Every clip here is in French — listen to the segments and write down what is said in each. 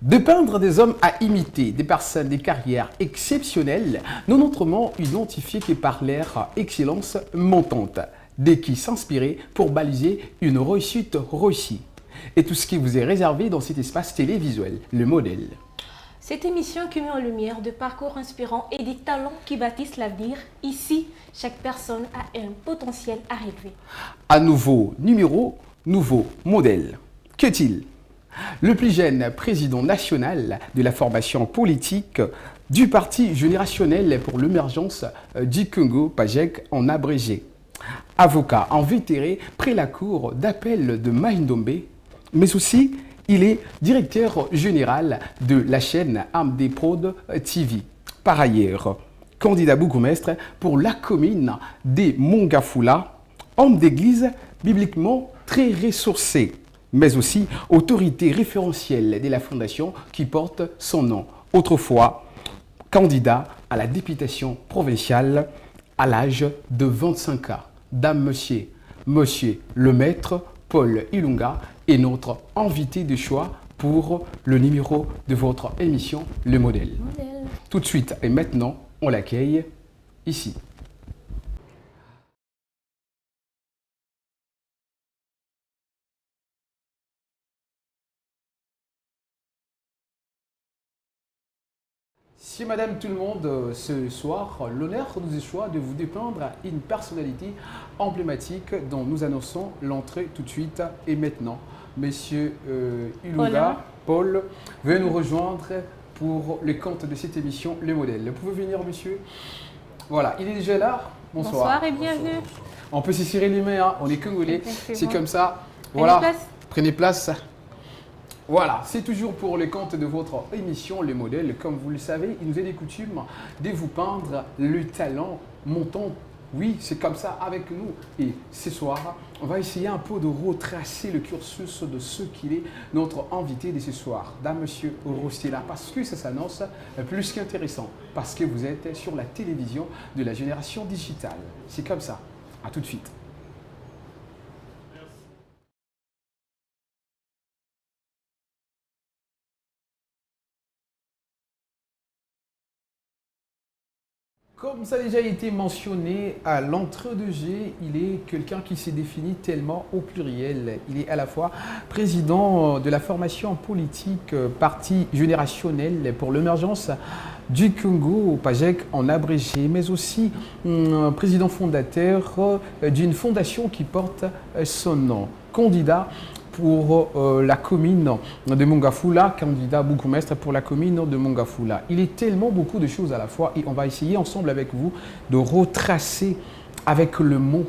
De peindre des hommes à imiter, des personnes, des carrières exceptionnelles, non autrement identifiées que par leur excellence montante, de qui s'inspirer pour baliser une réussite réussie. Et tout ce qui vous est réservé dans cet espace télévisuel, le modèle. Cette émission qui met en lumière de parcours inspirants et des talents qui bâtissent l'avenir. Ici, chaque personne a un potentiel à relever. Un nouveau numéro, nouveau modèle. Qu'est-il ? Le plus jeune président national de la formation politique du Parti générationnel pour l'émergence du Congo, PAGEC en abrégé. Avocat invétéré près la cour d'appel de Maïndombe, mais aussi il est directeur général de la chaîne AMD Prod TV. Par ailleurs, candidat bourgmestre pour la commune de Mongafula, homme d'église bibliquement très ressourcé, mais aussi autorité référentielle de la fondation qui porte son nom. Autrefois, candidat à la députation provinciale à l'âge de 25 ans. Dame, monsieur le maître Paul Ilunga est notre invité de choix pour le numéro de votre émission Le Modèle. Tout de suite et maintenant, on l'accueille ici. Si madame tout le monde, ce soir, l'honneur nous est choix de vous dépeindre une personnalité emblématique dont nous annonçons l'entrée tout de suite et maintenant. Monsieur Ilunga, Paul, veuillez nous rejoindre pour le compte de cette émission Le Modèle. Vous pouvez venir, monsieur? Voilà, il est déjà là. Bonsoir. Bonsoir et bienvenue. On peut s'y serrer les mains, hein. On est congolais, c'est comme ça. Voilà, prenez place. Voilà, c'est toujours pour le compte de votre émission Le Modèle. Comme vous le savez, il nous est des coutumes de vous peindre le talent montant. Oui, c'est comme ça avec nous. Et ce soir, on va essayer un peu de retracer le cursus de ce qu'il est notre invité de ce soir. Dame, monsieur Rostella, parce que ça s'annonce plus qu'intéressant. Parce que vous êtes sur la télévision de la génération digitale. C'est comme ça. À tout de suite. Comme ça a déjà été mentionné à l'entrée de jeu, il est quelqu'un qui s'est défini tellement au pluriel. Il est à la fois président de la formation politique Parti générationnel pour l'émergence du Congo, PAGEC en abrégé, mais aussi président fondateur d'une fondation qui porte son nom. Candidat pour la commune de Mongafula, candidat bourgmestre pour la commune de Mongafula. Il est tellement beaucoup de choses à la fois et on va essayer ensemble avec vous de retracer avec le mot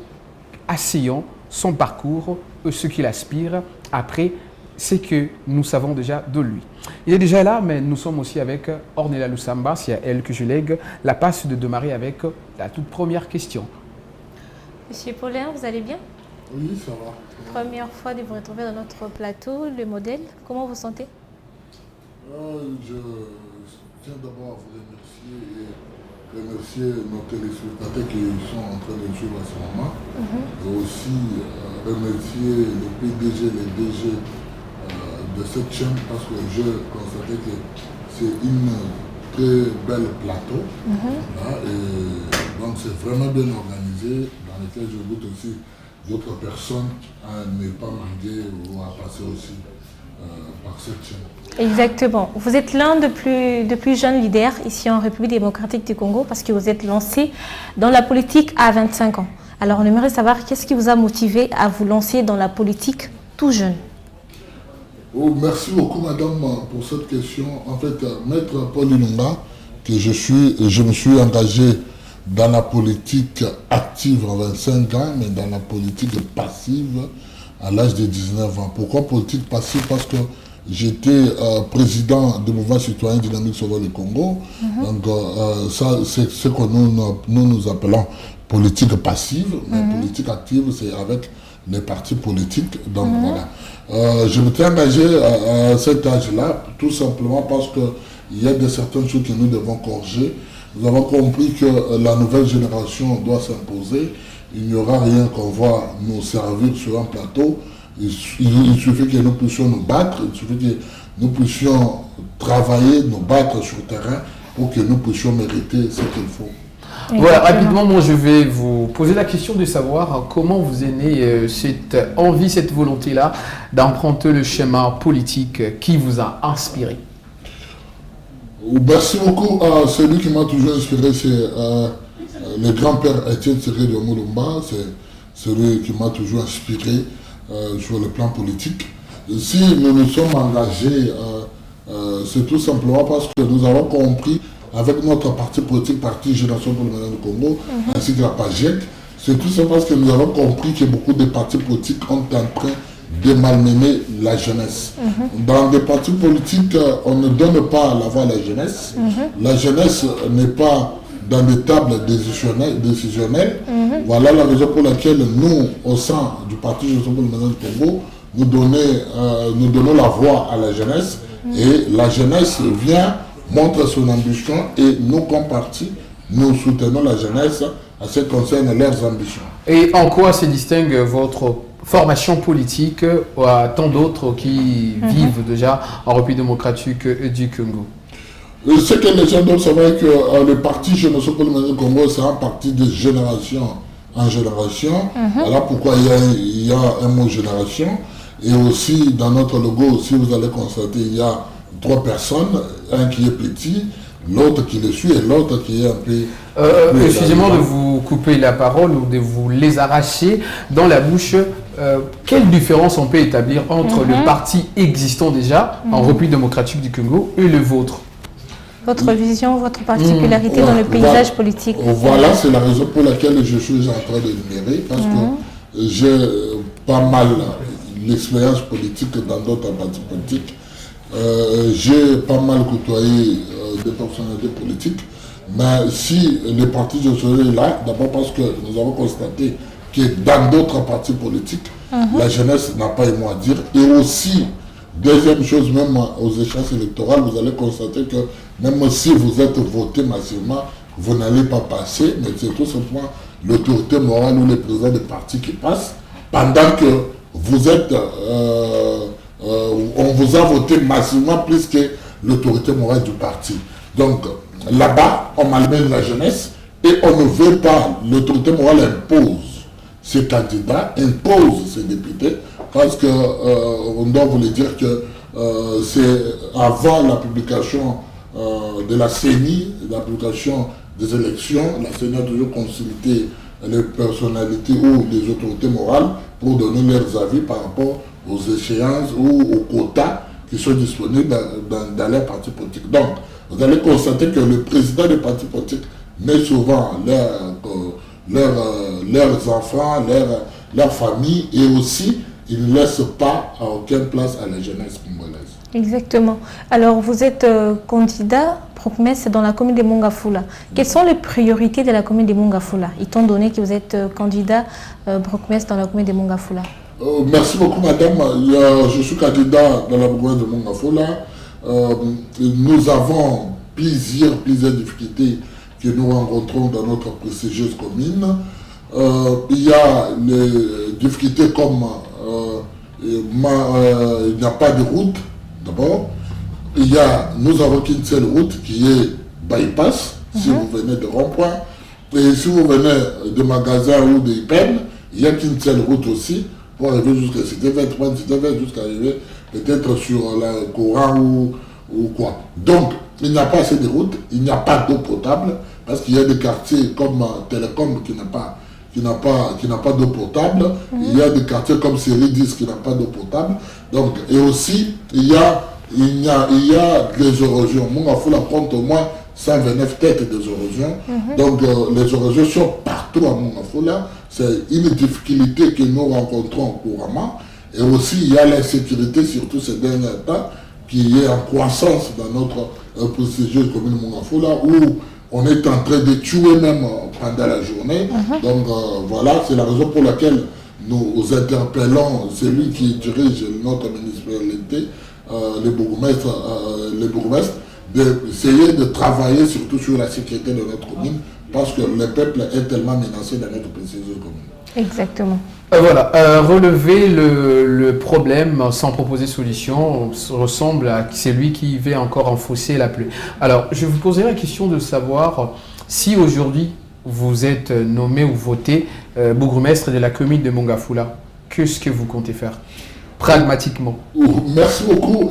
assaillant son parcours, ce qu'il aspire après ce que nous savons déjà de lui. Il est déjà là, mais nous sommes aussi avec Ornella Lusamba, c'est à elle que je lègue la passe de démarrer avec la toute première question. Monsieur Paulin, vous allez bien? Oui, ça va. Première fois de vous retrouver dans notre plateau, Le Modèle. Comment vous sentez? Je tiens d'abord à vous remercier et remercier nos téléspectateurs qui sont en train de suivre à ce moment. Et aussi remercier le PDG, les DG de cette chaîne parce que je constatais que c'est une très belle plateau. Là, et donc c'est vraiment bien organisé, dans lequel je goûte aussi d'autres personnes à ne pas manquer ou à passer aussi par cette chaîne. Exactement. Vous êtes l'un des plus jeunes leaders ici en République démocratique du Congo parce que vous êtes lancé dans la politique à 25 ans. Alors on aimerait savoir qu'est-ce qui vous a motivé à vous lancer dans la politique tout jeune? Oh, merci beaucoup madame pour cette question. En fait, maître Paul Ilunga, que je me suis engagé dans la politique active à 25 ans, mais dans la politique passive à l'âge de 19 ans. Pourquoi politique passive? Parce que j'étais président du mouvement citoyen dynamique Sauveur le Congo. Donc ça, c'est ce que nous appelons politique passive, mais politique active, c'est avec les partis politiques. Donc voilà. Je m'étais engagé à cet âge-là, tout simplement parce qu'il y a de certaines choses que nous devons corriger. Nous avons compris que la nouvelle génération doit s'imposer. Il n'y aura rien qu'on va nous servir sur un plateau Il suffit que nous puissions nous battre, il suffit que nous puissions travailler, nous battre sur le terrain pour que nous puissions mériter ce qu'il faut. Voilà, rapidement, moi je vais vous poser la question de savoir comment vous est née cette envie, cette volonté-là d'emprunter le schéma politique qui vous a inspiré. Merci beaucoup. Celui qui m'a toujours inspiré, c'est le grand-père Étienne Tshisekedi de Mulumba. C'est celui qui m'a toujours inspiré sur le plan politique. Si nous nous sommes engagés, c'est tout simplement parce que nous avons compris avec notre parti politique, Parti Génération pour le Ménage du Congo, ainsi que la PAGEC, c'est tout simplement parce que nous avons compris que beaucoup de partis politiques sont en train de malmener la jeunesse. Dans des partis politiques, on ne donne pas la voix à la jeunesse. La jeunesse n'est pas dans des tables décisionnelles. Voilà la raison pour laquelle nous, au sein du Parti Génération pour le Ménage du Congo, nous donnons la voix à la jeunesse. Et la jeunesse vient, montre son ambition et nous, comme parti, nous soutenons la jeunesse à ce qui concerne leurs ambitions. Et en quoi se distingue votre formation politique à tant d'autres qui vivent déjà en République démocratique du Congo? Ce que les gens doivent savoir, que le Parti Génération pour le Ménage du Congo, c'est un parti de génération en génération. Voilà pourquoi il y a un mot génération. Et aussi, dans notre logo, si vous allez constater, il y a 3 personnes, un qui est petit, l'autre qui le suit et l'autre qui est un peu... Excusez-moi de vous couper la parole ou de vous les arracher dans la bouche. Quelle différence on peut établir entre le parti existant déjà en République démocratique du Congo et le vôtre? Votre vision, votre particularité dans le paysage politique. Voilà, c'est la raison pour laquelle je suis en train de l'énumérer, parce que j'ai pas mal l'expérience politique dans d'autres partis politiques. J'ai pas mal côtoyé des personnalités politiques, mais si le parti de Soleil est là, d'abord parce que nous avons constaté que dans d'autres partis politiques, la jeunesse n'a pas un mot à dire. Et aussi, deuxième chose, même aux échéances électorales, vous allez constater que même si vous êtes voté massivement, vous n'allez pas passer, mais c'est tout simplement l'autorité morale ou les présidents des partis qui passent, pendant que vous êtes... on vous a voté massivement plus que l'autorité morale du parti. Donc là-bas, on malmène la jeunesse et on ne veut pas, l'autorité morale impose ses candidats, impose ses députés, parce que on doit vous le dire que c'est avant la publication de la CENI, la publication des élections, la CENI a toujours consulté les personnalités ou les autorités morales pour donner leurs avis par rapport aux échéances ou aux quotas qui sont disponibles dans les partis politiques. Donc, vous allez constater que le président des partis politiques met souvent leurs enfants, leurs familles, et aussi, il ne laisse pas aucune place à la jeunesse congolaise. Exactement. Alors, vous êtes candidat Brokmestre dans la commune de Mongafula. Quelles sont les priorités de la commune de Mongafula, étant donné que vous êtes candidat Brokmestre dans la commune de Mongafula? Merci beaucoup, madame. Je suis candidat dans la commune de Mongafula. Nous avons plusieurs difficultés que nous rencontrons dans notre prestigieuse commune. Il y a les difficultés comme il n'y a pas de route, d'abord. Nous avons qu'une seule route qui est bypass, si vous venez de rond-point. Et si vous venez de magasins ou de IPEN, il n'y a qu'une seule route aussi pour arriver jusqu'à jusqu'à arriver peut-être sur la courant ou quoi. Donc, il n'y a pas assez de routes, il n'y a pas d'eau potable, parce qu'il y a des quartiers comme Télécom qui n'a pas d'eau potable, il y a des quartiers comme Série 10 qui n'a pas d'eau potable. Donc, et aussi, il y a des érosions. Mongafula compte au moins 129 têtes des érosions. Donc, les érosions sont partout à Mongafula. C'est une difficulté que nous rencontrons couramment. Et aussi, il y a l'insécurité, surtout ces derniers temps, qui est en croissance dans notre prestigieuse commune Mongafula, où on est en train de tuer même pendant la journée. Donc, voilà, c'est la raison pour laquelle nous interpellons celui qui dirige notre municipalité, les bourgmestres, d'essayer de travailler surtout sur la sécurité de notre commune, parce que le peuple est tellement menacé dans notre prestigieuse commune. Exactement. Voilà, relever le problème sans proposer solution ressemble à celui qui va encore enfoncer la plaie. Alors, je vous poserai la question de savoir si aujourd'hui vous êtes nommé ou voté bourgmestre de la commune de Mongafula. Qu'est-ce que vous comptez faire pragmatiquement? Merci beaucoup.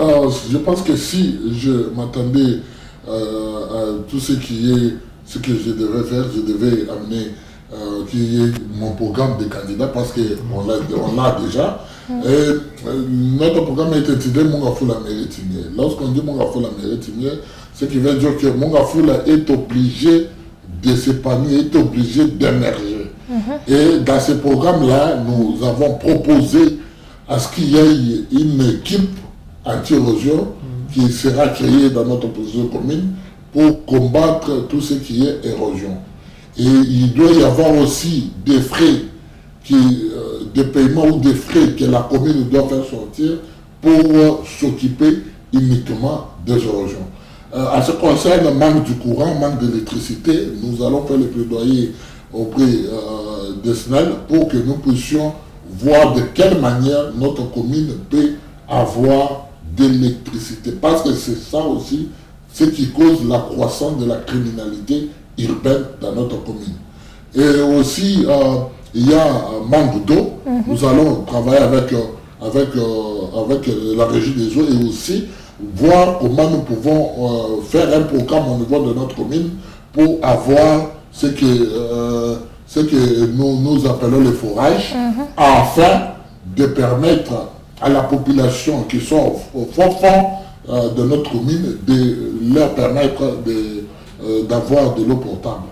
Je pense que si je m'attendais à tout ce ce que je devais faire, je devais amener qu'il y ait mon programme de candidat parce qu'on l'a déjà. Et notre programme est intitulé Mongafula Méritimier. Lorsqu'on dit Mongafula Méritimier, ce qui veut dire que Mongafula est obligé de s'épanouir, est obligé d'émerger. Et dans ce programme-là, nous avons proposé à ce qu'il y ait une équipe anti-érosion qui sera créée dans notre position commune pour combattre tout ce qui est érosion. Et il doit y avoir aussi des frais, des paiements ou des frais que la commune doit faire sortir pour s'occuper uniquement des érosions. En ce qui concerne le manque du courant, manque d'électricité, nous allons faire le plaidoyer auprès des SNEL pour que nous puissions voir de quelle manière notre commune peut avoir de l'électricité. Parce que c'est ça aussi ce qui cause la croissance de la criminalité urbaine dans notre commune. Et aussi, il y a un manque d'eau. Nous allons travailler avec la régie des eaux et aussi voir comment nous pouvons faire un programme au niveau de notre commune pour avoir ce que nous appelons le forage, afin de permettre à la population qui sont au fond de notre commune de leur permettre d'avoir de l'eau potable.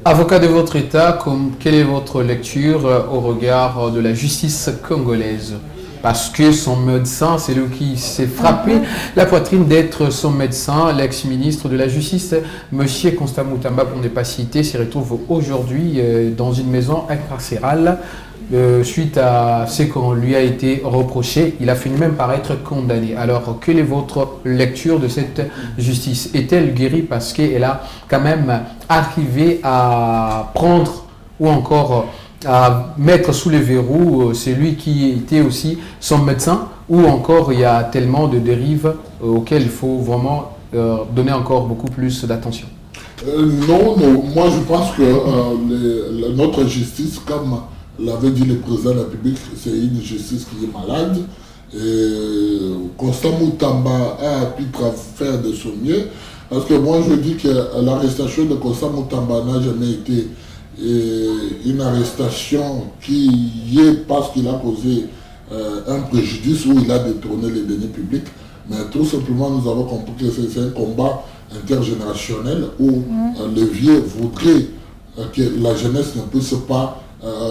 Avocat de votre État, quelle est votre lecture au regard de la justice congolaise? Parce que son médecin, c'est lui qui s'est frappé la poitrine d'être son médecin, l'ex-ministre de la Justice, M. Constant Moutamba, pour ne pas citer, se retrouve aujourd'hui dans une maison incarcérale suite à ce qu'on lui a été reproché. Il a fini même par être condamné. Alors, quelle est votre lecture de cette justice? Est-elle guérie parce qu'elle a quand même arrivé à prendre ou encore à mettre sous les verrous celui qui était aussi son médecin, ou encore il y a tellement de dérives auxquelles il faut vraiment donner encore beaucoup plus d'attention? Non, moi je pense que notre justice, comme l'avait dit le président de la République, c'est une justice qui est malade. Et Constant Moutamba a pu faire de son mieux, parce que moi je dis que l'arrestation de Constant Moutamba n'a jamais été une arrestation qui est parce qu'il a causé un préjudice ou il a détourné les deniers publics, mais tout simplement nous avons compris que c'est un combat intergénérationnel où les vieux voudraient que la jeunesse ne puisse pas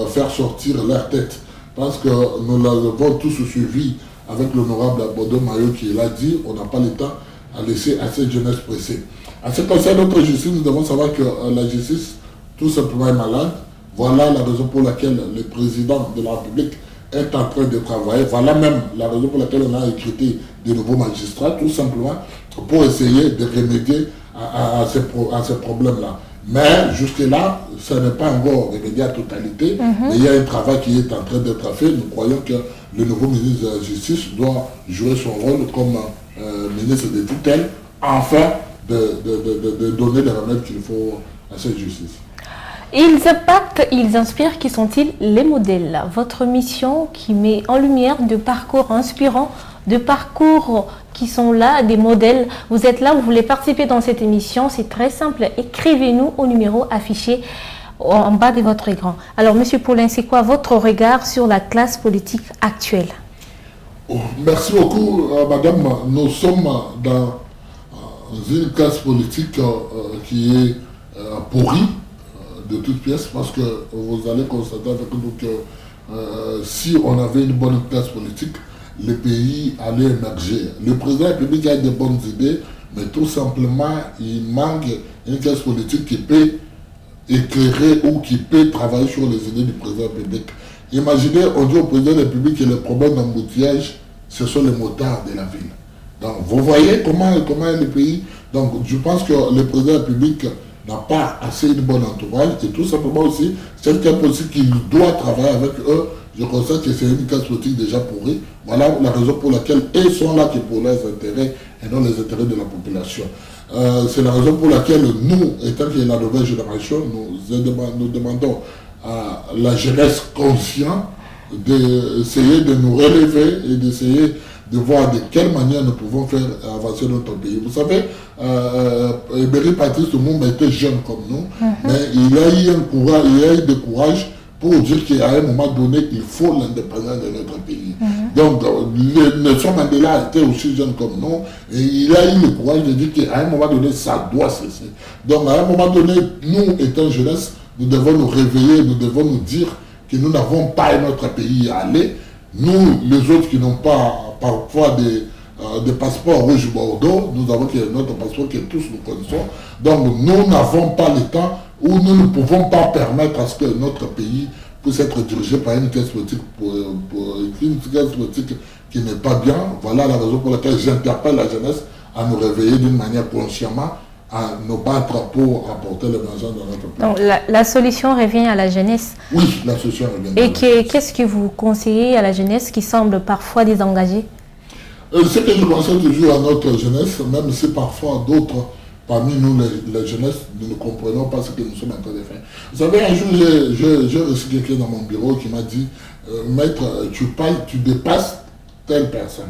faire sortir leur tête, parce que nous l'avons tous suivi avec l'honorable Bodo Mayo qui l'a dit, on n'a pas le temps à laisser à cette jeunesse pressée. En ce qui concerne notre justice, nous devons savoir que la justice tout simplement est malade. Voilà la raison pour laquelle le président de la République est en train de travailler. Voilà même la raison pour laquelle on a recruté de nouveaux magistrats, tout simplement pour essayer de remédier à ces problèmes-là. Mais jusque-là, ça n'est pas encore remédié à totalité. Mais il y a un travail qui est en train d'être fait. Nous croyons que le nouveau ministre de la Justice doit jouer son rôle comme ministre de tutelle, afin de donner les remèdes qu'il faut à cette justice. Ils impactent, ils inspirent, qui sont-ils les modèles? Votre mission qui met en lumière de parcours inspirants, de parcours qui sont là, des modèles. Vous êtes là, vous voulez participer dans cette émission, c'est très simple. Écrivez-nous au numéro affiché en bas de votre écran. Alors, Monsieur Paulin, c'est quoi votre regard sur la classe politique actuelle? Merci beaucoup, Madame. Nous sommes dans une classe politique qui est pourrie de toutes pièces, parce que vous allez constater avec nous que si on avait une bonne classe politique, le pays allait émerger. Le président de la République a de bonnes idées, mais tout simplement, il manque une classe politique qui peut éclairer ou qui peut travailler sur les idées du président de la République. Imaginez, on dit au président de la République que le problème d'embouteillage, ce sont les motards de la ville. Donc, vous voyez comment est le pays. Donc, je pense que le président de la République n'a pas assez une bonne entourage, et tout simplement aussi, c'est quelqu'un aussi qui doit travailler avec eux. Je constate que c'est une classe politique déjà pourrie. Voilà la raison pour laquelle ils sont là que pour leurs intérêts et non les intérêts de la population. C'est la raison pour laquelle nous, étant que la nouvelle génération, nous demandons à la jeunesse consciente d'essayer de nous relever et d'essayer de voir de quelle manière nous pouvons faire avancer notre pays. Vous savez, Eberi Patrice Lumumba était jeune comme nous, mais il a eu un courage, il a eu du courage pour dire qu'à un moment donné, il faut l'indépendance de notre pays. Donc, Nelson Mandela était aussi jeune comme nous, et il a eu le courage de dire qu'à un moment donné, ça doit cesser. Donc, à un moment donné, nous, étant jeunesse, nous devons nous réveiller, nous devons nous dire que nous n'avons pas notre pays à aller. Nous, les autres qui n'ont pas parfois des passeports rouge Bordeaux, nous avons notre passeport que tous nous connaissons. Donc nous n'avons pas le temps ou nous ne pouvons pas permettre à ce que notre pays puisse être dirigé par une classe politique, qui n'est pas bien. Voilà la raison pour laquelle j'interpelle la jeunesse à nous réveiller d'une manière consciemment, à nous battre pour apporter l'émergence dans notre pays. Donc la solution revient à la jeunesse. Oui, la solution revient. Et qu'est-ce que vous conseillez à la jeunesse qui semble parfois désengagée? Ce que je conseille toujours à notre jeunesse, même si parfois d'autres parmi nous, les jeunesses, nous ne comprenons pas ce que nous sommes en train de faire. Vous savez, un jour, j'ai reçu quelqu'un dans mon bureau qui m'a dit Maître, tu dépasses telle personne.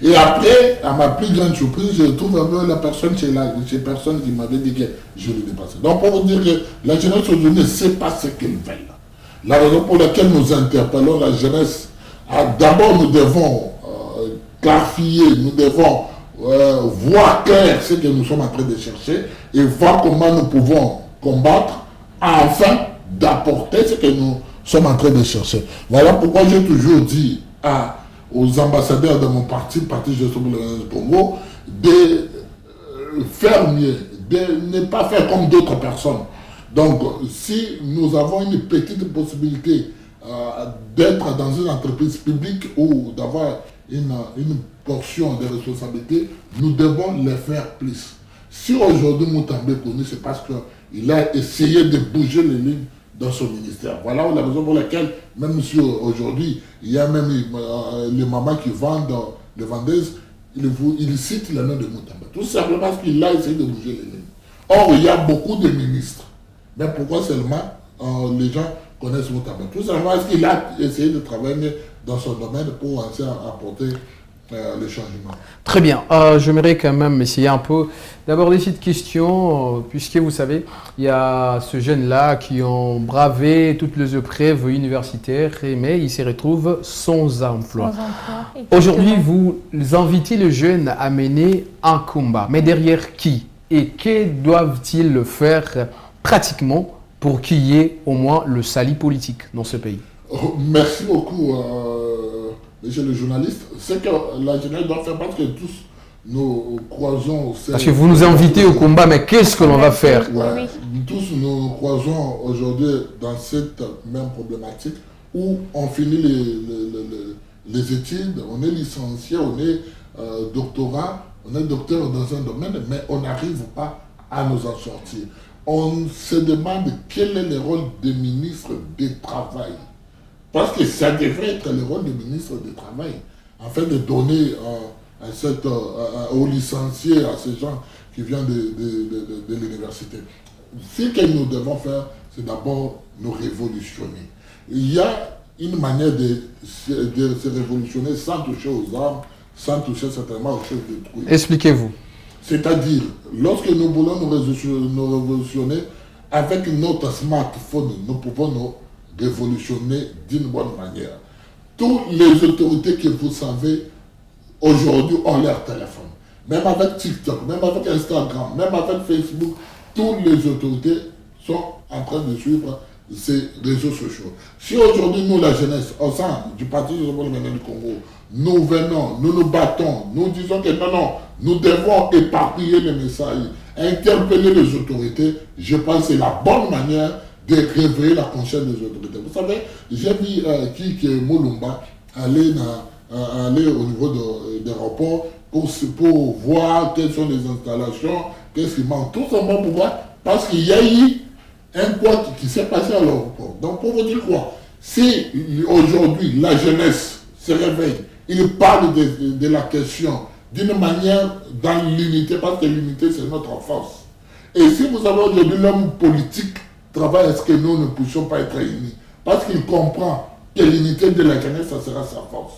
Et après, à ma plus grande surprise, je trouve un peu la personne chez personne qui m'avait dit que je le dépassais. Donc, pour vous dire que la jeunesse aujourd'hui ne sait pas ce qu'elle veut. La raison pour laquelle nous interpellons la jeunesse, d'abord, nous devons clarifier, nous devons voir clair ce que nous sommes en train de chercher et voir comment nous pouvons combattre afin d'apporter ce que nous sommes en train de chercher. Voilà pourquoi j'ai toujours dit aux ambassadeurs de mon parti, Parti Gestion pour le Congo, de faire mieux, de ne pas faire comme d'autres personnes. Donc, si nous avons une petite possibilité d'être dans une entreprise publique ou d'avoir une portion de responsabilité, nous devons les faire plus. Si aujourd'hui Moutambe connu, c'est parce qu'il a essayé de bouger les lignes dans son ministère. Voilà la raison pour laquelle, même si aujourd'hui, il y a même les mamans qui vendent, les vendeuses, ils citent le nom de Moutambe. Tout simplement parce qu'il a essayé de bouger les lignes. Or, il y a beaucoup de ministres. Mais pourquoi seulement les gens connaissent Moutambe? Tout simplement parce qu'il a essayé de travailler dans son domaine pour ainsi apporter les changements. Très bien. J'aimerais quand même essayer un peu d'aborder cette question, puisque vous savez, il y a ce jeune-là qui ont bravé toutes les épreuves universitaires, mais il se retrouve sans emploi. Aujourd'hui, vous invitez les jeunes à mener un combat. Mais derrière qui? Et que doivent-ils faire pratiquement pour qu'il y ait au moins le salut politique dans ce pays? Merci beaucoup, monsieur le journaliste. C'est que la jeunesse doit faire parce que tous nous croisons... Parce que vous nous invitez au combat, mais qu'est-ce que l'on va faire? Ouais, tous nous croisons aujourd'hui dans cette même problématique où on finit les études, on est licencié, on est doctorat, on est docteur dans un domaine, mais on n'arrive pas à nous en sortir. On se demande quel est le rôle des ministres du travail. Parce que ça devrait être le rôle du ministre du Travail, afin de donner aux licenciés, à ces gens qui viennent de l'université. Ce que nous devons faire, c'est d'abord nous révolutionner. Il y a une manière de se révolutionner sans toucher aux armes, sans toucher certainement aux choses détruites. Expliquez-vous. C'est-à-dire, lorsque nous voulons nous révolutionner, avec notre smartphone, nous pouvons nous révolutionner d'une bonne manière. Toutes les autorités que vous savez aujourd'hui ont leur téléphone. Même avec TikTok, même avec Instagram, même avec Facebook, toutes les autorités sont en train de suivre ces réseaux sociaux. Si aujourd'hui, nous, la jeunesse, au sein du Parti du Congo, nous venons, nous nous battons, nous disons que non, nous devons éparpiller les messages, interpeller les autorités, je pense que c'est la bonne manière de réveiller la conscience des autorités. Vous savez, j'ai vu Kiki Moulumba aller au niveau des rapports pour voir quelles sont les installations, qu'est-ce qui manque. Tout simplement pour voir Parce qu'il y a eu un quoi qui s'est passé à l'aéroport. Donc pour vous dire quoi, si aujourd'hui la jeunesse se réveille, il parle de la question d'une manière dans l'unité, parce que l'unité c'est notre force. Et si vous avez aujourd'hui l'homme politique travaille à ce que nous ne puissions pas être unis, parce qu'il comprend que l'unité de la jeunesse, ça sera sa force.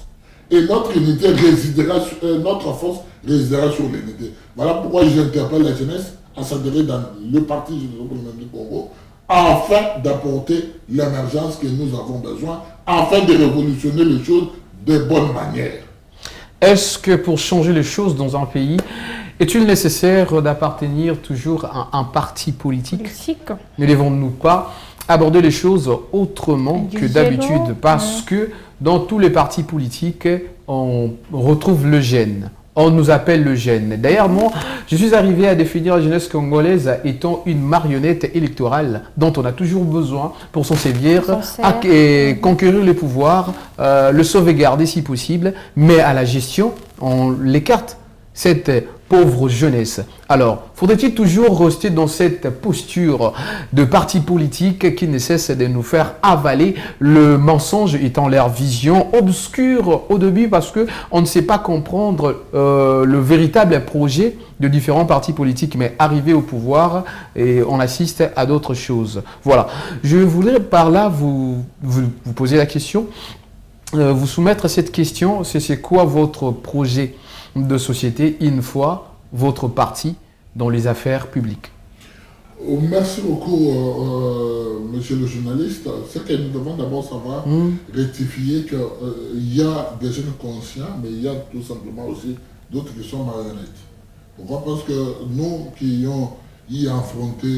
Et notre unité résidera, notre force résidera sur l'unité. Voilà pourquoi j'interpelle la jeunesse à s'adhérer dans le parti du Congo, afin d'apporter l'émergence que nous avons besoin, afin de révolutionner les choses de bonne manière. Est-ce que pour changer les choses dans un pays, est-il nécessaire d'appartenir toujours à un parti politique? Ne devons-nous pas aborder les choses autrement que d'habitude? Parce que dans tous les partis politiques, on retrouve le gène. On nous appelle le gène. D'ailleurs, moi, je suis arrivé à définir la jeunesse congolaise étant une marionnette électorale dont on a toujours besoin pour s'en servir, conquérir le pouvoir, le sauvegarder si possible, mais à la gestion, on l'écarte, cette pauvre jeunesse. Alors, faudrait-il toujours rester dans cette posture de parti politique qui ne cesse de nous faire avaler le mensonge étant leur vision obscure au début parce qu'on ne sait pas comprendre le véritable projet de différents partis politiques, mais arrivé au pouvoir et on assiste à d'autres choses. Voilà. Je voudrais par là vous poser la question, vous soumettre cette question, c'est quoi votre projet de société une fois votre parti dans les affaires publiques? Merci beaucoup, monsieur le journaliste. C'est que nous devons d'abord savoir rectifier qu'il y a des jeunes conscients, mais il y a tout simplement aussi d'autres qui sont marionnettes. Pourquoi? Parce que nous qui ayons y affronté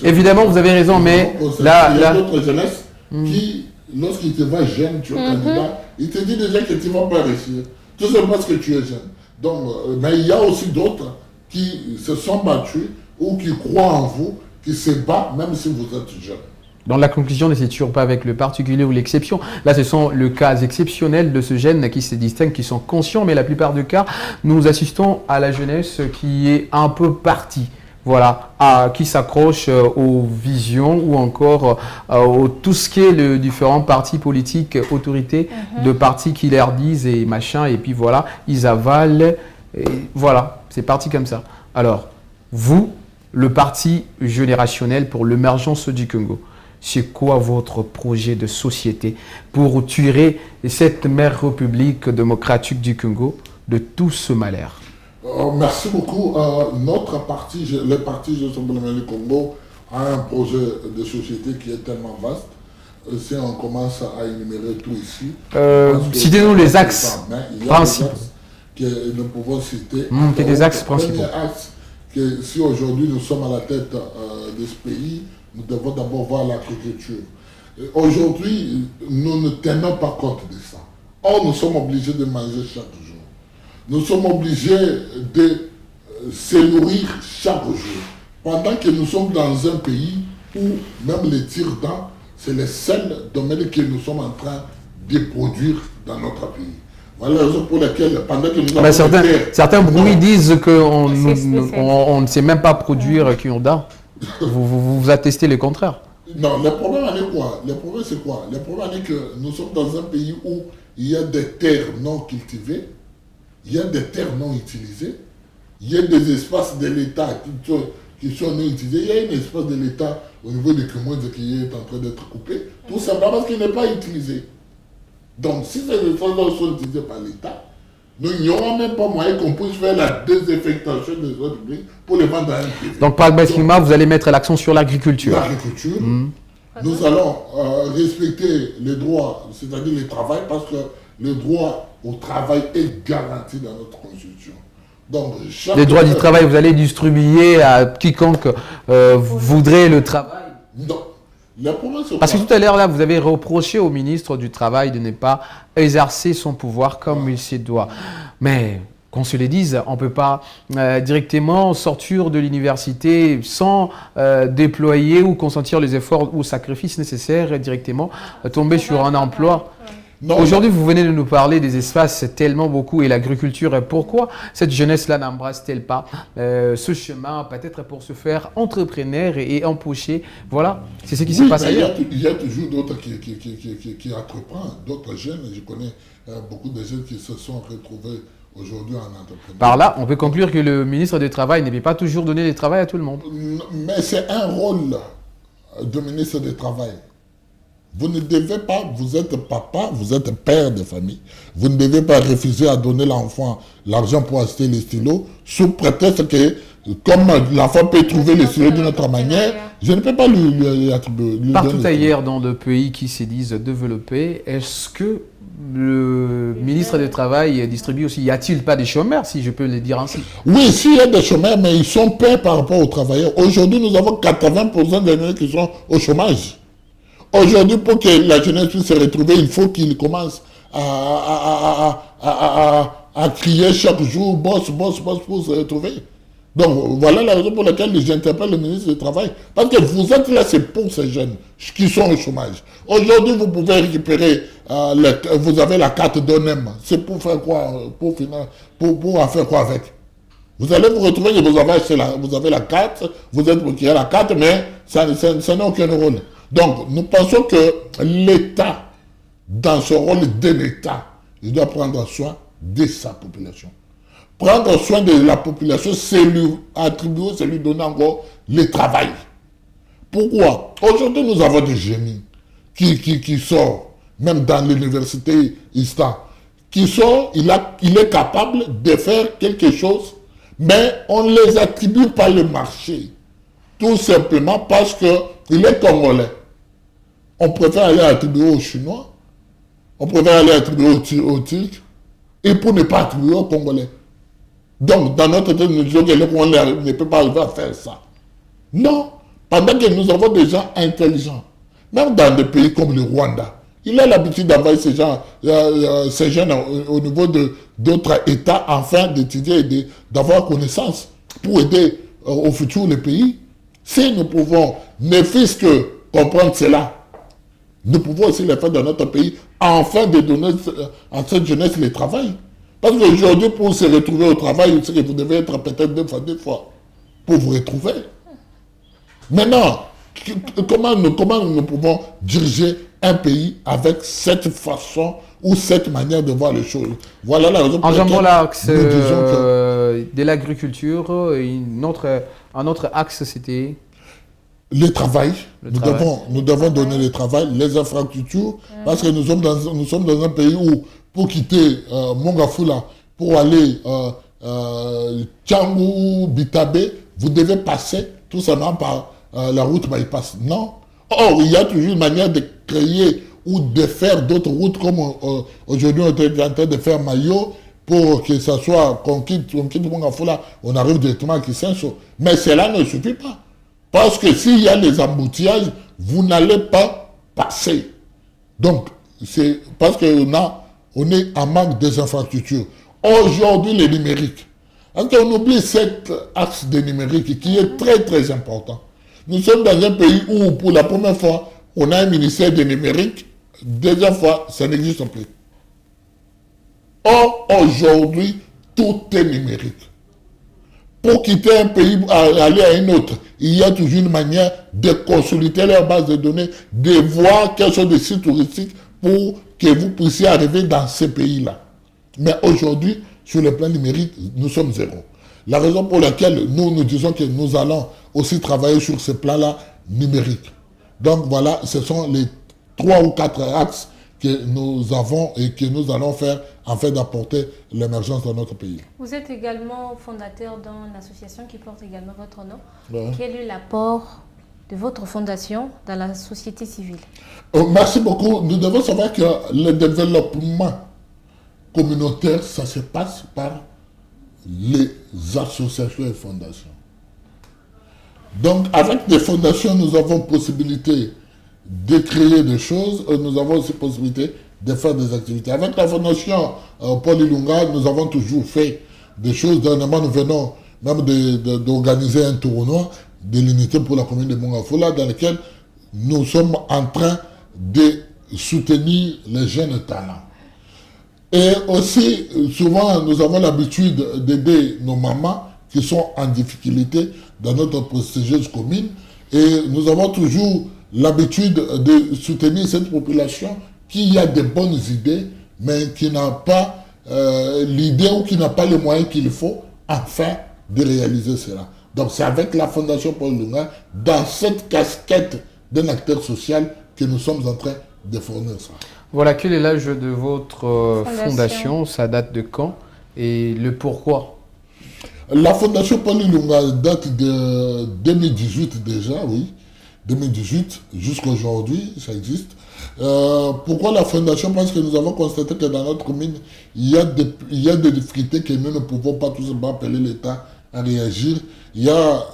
les évidemment, vous avez raison, mais là, il y a d'autres jeunesses qui, lorsqu'ils te voient jeune, tu es candidat, ils te disent déjà que tu ne vas pas réussir. Tout simplement parce que tu es jeune. Donc, mais il y a aussi d'autres qui se sont battus ou qui croient en vous, qui se battent même si vous êtes jeune. Dans la conclusion, ne c'est toujours pas avec le particulier ou l'exception. Là, ce sont les cas exceptionnels de ce gène qui se distinguent, qui sont conscients, mais la plupart des cas, nous assistons à la jeunesse qui est un peu partie. Voilà, qui s'accroche aux visions ou encore tout ce qui est les différents partis politiques, autorités de partis qui leur disent et machin, et puis voilà, ils avalent, et voilà, c'est parti comme ça. Alors, vous, le parti générationnel pour l'émergence du Congo, c'est quoi votre projet de société pour tirer cette mère république démocratique du Congo de tout ce malheur? Merci beaucoup. Notre parti, le parti du Congo, a un projet de société qui est tellement vaste. Si on commence à énumérer tout ici, citez-nous les axes principaux. Que nous pouvons citer. Des axes principaux. Le premier axe, que si aujourd'hui nous sommes à la tête de ce pays, nous devons d'abord voir l'agriculture. Aujourd'hui, nous ne tenons pas compte de ça. Or, nous sommes obligés de manger chaque jour. Nous sommes obligés de se nourrir chaque jour. Pendant que nous sommes dans un pays où même les tire-dents, c'est le seul domaine que nous sommes en train de produire dans notre pays. Voilà la raison pour laquelle, pendant que nous avons certains bruits disent qu'on ne sait même pas produire Kyonda. Vous attestez le contraire. Non, le problème est quoi? Le problème c'est quoi? Le problème est que nous sommes dans un pays où il y a des terres non cultivées, il y a des terres non utilisées, il y a des espaces de l'État qui sont non utilisés, il y a un espace de l'État au niveau de Kumonde qui est en train d'être coupé, tout simplement parce qu'il n'est pas utilisé. Donc si ces espaces sont utilisés par l'État, nous n'aurons même pas moyen qu'on puisse faire la désinfectation des autres publics pour les vendre à un privé. Donc par le bâtiment, vous allez mettre l'accent sur l'agriculture. L'agriculture. Nous allons respecter les droits, c'est-à-dire le travail, parce que le droit au travail est garanti dans notre Constitution. Donc, les droits du travail, vous allez distribuer à quiconque voudrait le travail. Non. Parce que tout à l'heure, là, vous avez reproché au ministre du Travail de ne pas exercer son pouvoir comme il se doit. Mais, qu'on se le dise, on ne peut pas directement sortir de l'université sans déployer ou consentir les efforts ou sacrifices nécessaires et directement tomber sur un emploi. Aujourd'hui, vous venez de nous parler des espaces tellement beaucoup et l'agriculture. Pourquoi cette jeunesse-là n'embrasse-t-elle pas ce chemin, peut-être pour se faire entrepreneur et empocher? Voilà, c'est ce qui se passe ailleurs. Il y a toujours d'autres qui entreprennent, d'autres jeunes. Je connais beaucoup de jeunes qui se sont retrouvés aujourd'hui en entrepreneur. Par là, on peut conclure que le ministre du Travail ne peut pas toujours donner du travail à tout le monde. Mais c'est un rôle de ministre du Travail. Vous ne devez pas, vous êtes papa, vous êtes père de famille, vous ne devez pas refuser à donner l'enfant l'argent pour acheter les stylos, sous prétexte que, comme l'enfant peut trouver les stylos d'une autre manière, je ne peux pas lui attribuer. Partout ailleurs dans le pays qui se disent développés, est-ce que le ministre du Travail distribue aussi, y a-t-il pas des chômeurs, si je peux le dire ainsi? Oui, s'il y a des chômeurs, mais ils sont payés par rapport aux travailleurs. Aujourd'hui, nous avons 80% des jeunes qui sont au chômage. Aujourd'hui, pour que la jeunesse puisse se retrouver, il faut qu'il commence à crier chaque jour, boss, boss, boss, pour se retrouver. Donc, voilà la raison pour laquelle j'interpelle le ministre du Travail. Parce que vous êtes là, c'est pour ces jeunes qui sont au chômage. Aujourd'hui, vous pouvez récupérer, vous avez la carte d'ONEM. C'est pour faire quoi? Pour en faire quoi avec? Vous allez vous retrouver que vous avez la carte, vous êtes pour qu'il y ait la carte, mais ça n'a aucun rôle. Donc, nous pensons que l'État, dans ce rôle de l'État, il doit prendre soin de sa population. Prendre soin de la population, c'est lui attribuer, c'est lui donner encore le travail. Pourquoi? Aujourd'hui, nous avons des génies qui sortent, même dans l'université ISTA, qui sort, il est capable de faire quelque chose, mais on ne les attribue pas le marché. Tout simplement parce qu'il est congolais. On préfère aller attribuer aux Chinois, on préfère aller attribuer aux Turcs, et pour ne pas attribuer aux Congolais. Donc, dans notre tête, nous disons que le Congolais ne peut pas arriver à faire ça. Non, pendant que nous avons des gens intelligents, même dans des pays comme le Rwanda, il a l'habitude d'avoir ces jeunes au niveau d'autres États afin d'étudier et d'avoir connaissance pour aider au futur le pays. Si nous pouvons, ne fût-ce que comprendre cela, nous pouvons aussi le faire dans notre pays, afin de donner à cette jeunesse le travail. Parce qu'aujourd'hui, pour se retrouver au travail, vous devez être peut-être deux fois pour vous retrouver. Maintenant, comment nous pouvons diriger un pays avec cette façon ou cette manière de voir les choses? Voilà la raison pour laquelle l'axe de l'agriculture, un autre axe, c'était... Le travail. Nous devons donner le travail, les infrastructures, parce que nous sommes dans un pays où, pour quitter Mongafula, pour aller Tchangou, Bitabe, vous devez passer tout simplement par la route bypass. Non. Or, il y a toujours une manière de créer ou de faire d'autres routes, comme aujourd'hui on est en train de faire Mayo, pour que ça soit, qu'on quitte Mongafula, on arrive directement à Kisenso. Mais cela ne suffit pas. Parce que s'il y a les embouteillages, vous n'allez pas passer. Donc, c'est parce qu'on est en manque des infrastructures. Aujourd'hui, le numérique. On oublie cet axe de numérique qui est très très important. Nous sommes dans un pays où, pour la première fois, on a un ministère de numérique. Deuxième fois, ça n'existe plus. Or, aujourd'hui, tout est numérique. Pour quitter un pays, aller à un autre, il y a toujours une manière de consolider leur base de données, de voir quels sont des sites touristiques pour que vous puissiez arriver dans ces pays-là. Mais aujourd'hui, sur le plan numérique, nous sommes zéro. La raison pour laquelle nous disons que nous allons aussi travailler sur ce plan-là numérique. Donc voilà, ce sont les 3 ou 4 axes que nous avons et que nous allons faire afin d'apporter l'émergence dans notre pays. Vous êtes également fondateur d'une association qui porte également votre nom. Ouais. Quel est l'apport de votre fondation dans la société civile? Merci beaucoup. Nous devons savoir que le développement communautaire, ça se passe par les associations et fondations. Donc, avec des fondations, nous avons possibilité de créer des choses, nous avons aussi possibilité de faire des activités. Avec la fondation Paul Ilunga, nous avons toujours fait des choses. Dernièrement, nous venons même d'organiser un tournoi de l'unité pour la commune de Mongafula, dans lequel nous sommes en train de soutenir les jeunes talents. Et aussi, souvent, nous avons l'habitude d'aider nos mamans qui sont en difficulté dans notre prestigieuse commune. Et nous avons toujours l'habitude de soutenir cette population qui a de bonnes idées, mais qui n'a pas l'idée ou qui n'a pas les moyens qu'il faut afin de réaliser cela. Donc c'est avec la Fondation Paul Lunga, dans cette casquette d'un acteur social, que nous sommes en train de fournir ça. Voilà, quel est l'âge de votre fondation? Ça date de quand? Et le pourquoi? La Fondation Paul Lunga date de 2018 déjà, oui. 2018, jusqu'à aujourd'hui, ça existe. Pourquoi la Fondation? Parce que nous avons constaté que dans notre commune, il y a des difficultés que nous ne pouvons pas tout simplement appeler l'État à réagir. Il y a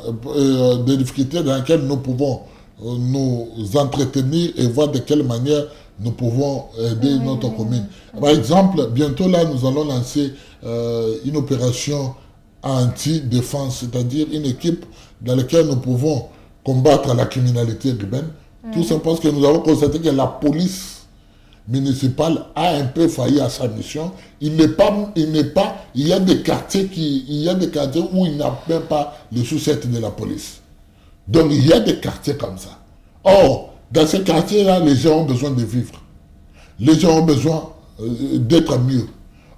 des difficultés dans lesquelles nous pouvons nous entretenir et voir de quelle manière nous pouvons aider notre commune. Par exemple, bientôt là, nous allons lancer une opération anti-défense, c'est-à-dire une équipe dans laquelle nous pouvons combattre la criminalité urbaine. Tout simplement parce que nous avons constaté que la police municipale a un peu failli à sa mission. Il y a des quartiers où il n'y a même pas les chaussettes de la police. Donc il y a des quartiers comme ça. Or, dans ces quartiers-là, les gens ont besoin de vivre. Les gens ont besoin d'être mieux.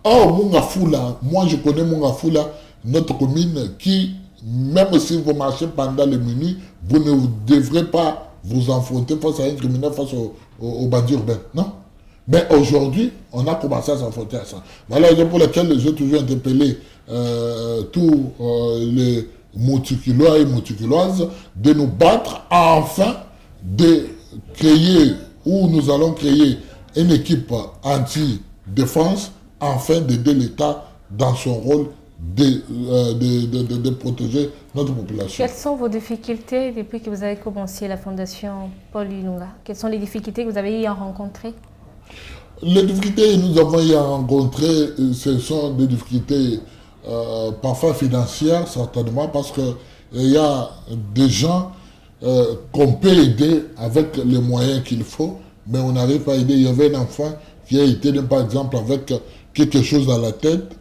Or, Mungafoula, moi je connais Mungafoula, notre commune, qui, même si vous marchez pendant les minuit, vous ne devrez pas vous affronter face à un criminel, face aux bandits urbains. Non. Mais aujourd'hui, on a commencé à s'affronter à ça. Voilà la raison pour laquelle j'ai toujours interpellé tous les Mouticulois et Mouticuloises de nous battre afin de créer, ou nous allons créer une équipe anti-défense afin d'aider l'État dans son rôle de protéger notre population. Quelles sont vos difficultés depuis que vous avez commencé la Fondation Paul Lunga? Quelles sont les difficultés que vous avez eu à rencontrer? Les difficultés que nous avons eu à rencontrer, ce sont des difficultés parfois financières, certainement, parce qu'il y a des gens qu'on peut aider avec les moyens qu'il faut, mais on n'arrive pas à aider. Il y avait un enfant qui a été, par exemple, avec quelque chose dans la tête,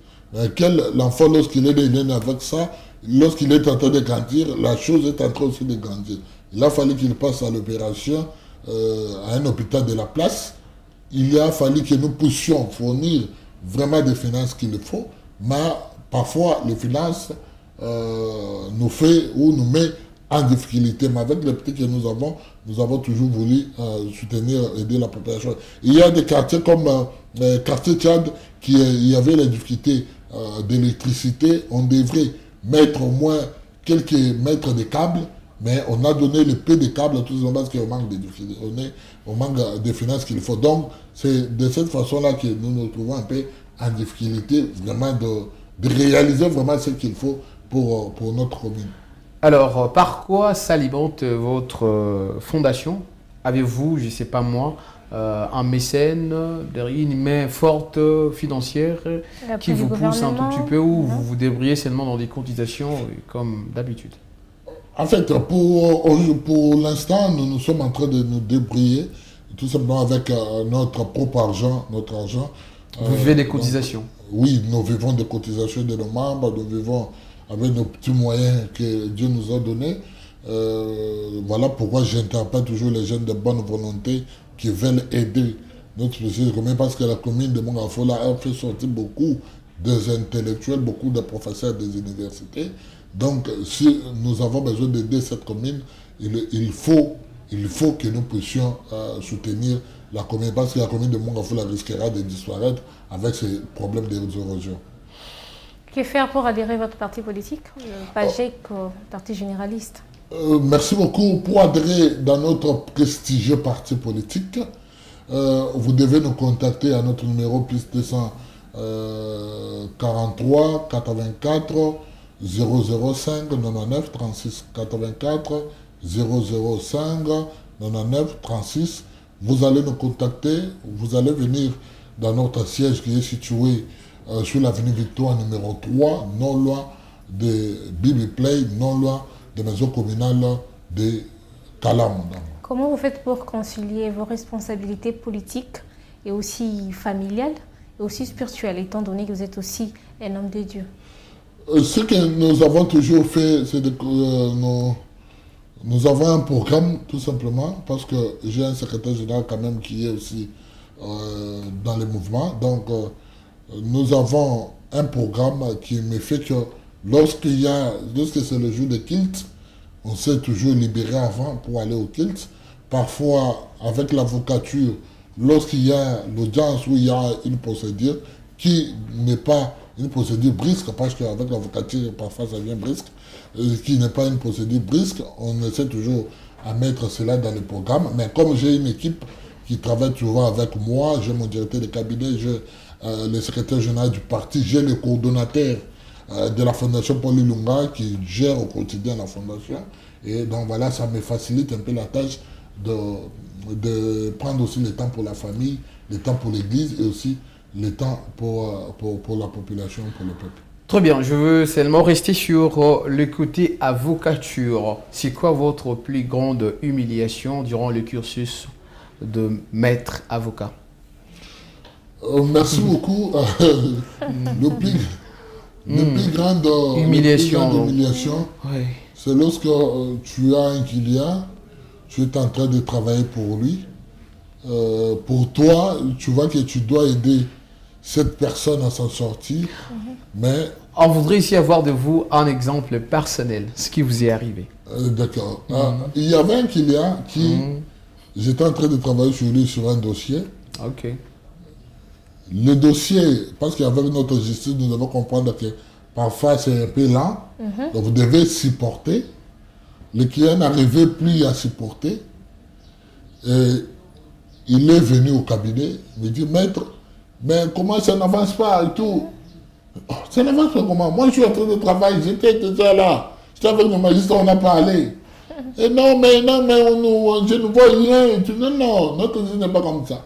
l'enfant, lorsqu'il est né avec ça, lorsqu'il est en train de grandir, la chose est en train aussi de grandir. Il a fallu qu'il passe à l'opération à un hôpital de la place. Il a fallu que nous puissions fournir vraiment des finances qu'il faut, mais parfois les finances nous fait ou nous met en difficulté. Mais avec les petits que nous avons toujours voulu soutenir, aider la population. Il y a des quartiers comme le quartier Tchad, il y avait les difficultés d'électricité. On devrait mettre au moins quelques mètres de câbles, mais on a donné le peu de câbles, tout simplement parce qu'on manque de difficultés, on manque de finances qu'il faut. Donc, c'est de cette façon-là que nous nous trouvons un peu en difficulté, vraiment de réaliser vraiment ce qu'il faut pour notre commune. Alors, par quoi s'alimente votre fondation? Avez-vous, je ne sais pas moi, un mécène, une main forte financière qui vous pousse un tout petit peu, ou vous vous débrouillez seulement dans des cotisations comme d'habitude? En fait, pour l'instant, nous sommes en train de nous débrouiller, tout simplement avec notre propre argent, Vous vivez des cotisations? Oui, nous vivons des cotisations de nos membres, nous vivons avec nos petits moyens que Dieu nous a donnés. Voilà pourquoi j'interpelle toujours les jeunes de bonne volonté qui veulent aider notre petite commune, parce que la commune de Mungafoula a fait sortir beaucoup des intellectuels, beaucoup de professeurs des universités. Donc, si nous avons besoin d'aider cette commune, il faut que nous puissions soutenir la commune, parce que la commune de Mungafoula risquera de disparaître avec ces problèmes d'érosion. Que faire pour adhérer à votre parti politique, le PAGEC, Parti généraliste? Merci beaucoup. Pour adhérer dans notre prestigieux parti politique, vous devez nous contacter à notre numéro plus 243 84 005 99 36 84 005 99 36. Vous allez nous contacter, vous allez venir dans notre siège qui est situé sur l'avenue Victoire numéro 3, non loin de Bibi Play, non loin de maison communale de Kalam. Comment vous faites pour concilier vos responsabilités politiques et aussi familiales et aussi spirituelles, étant donné que vous êtes aussi un homme de Dieu? Ce que nous avons toujours fait, c'est que nous avons un programme, tout simplement, parce que j'ai un secrétaire général quand même qui est aussi dans les mouvements. Donc, nous avons un programme qui me fait que lorsque c'est le jour de kilt, on s'est toujours libéré avant pour aller au kilt. Parfois, avec l'avocature, lorsqu'il y a l'audience où il y a une procédure qui n'est pas une procédure brisque, parce qu'avec l'avocature, parfois ça vient brisque, qui n'est pas une procédure brisque, on essaie toujours à mettre cela dans le programme. Mais comme j'ai une équipe qui travaille toujours avec moi, j'ai mon directeur de cabinet, j'ai le secrétaire général du parti, j'ai le coordonnateur de la Fondation Paul Ilunga qui gère au quotidien la Fondation. Et donc voilà, ça me facilite un peu la tâche de prendre aussi le temps pour la famille, le temps pour l'Église et aussi le temps pour la population, pour le peuple. Très bien, je veux seulement rester sur le côté avocature. C'est quoi votre plus grande humiliation durant le cursus de maître avocat? Merci beaucoup. Le plus grande humiliation, oui. C'est lorsque tu as un client, tu es en train de travailler pour lui. Pour toi, tu vois que tu dois aider cette personne à s'en sortir, mais... On voudrait ici avoir de vous un exemple personnel, ce qui vous est arrivé. D'accord. Il y avait un client qui... J'étais en train de travailler sur lui sur un dossier. Ok. Le dossier, parce qu'avec notre justice, nous devons comprendre que parfois c'est un peu lent, donc vous devez supporter. Le client n'arrivait plus à supporter. Et il est venu au cabinet, il me dit, maître, mais comment ça n'avance pas et tout? Oh, ça n'avance pas comment? Moi je suis en train de travailler, j'étais déjà là, j'étais avec le magistrat, on a parlé. Et non, mais je ne vois rien. Non, notre justice n'est pas comme ça.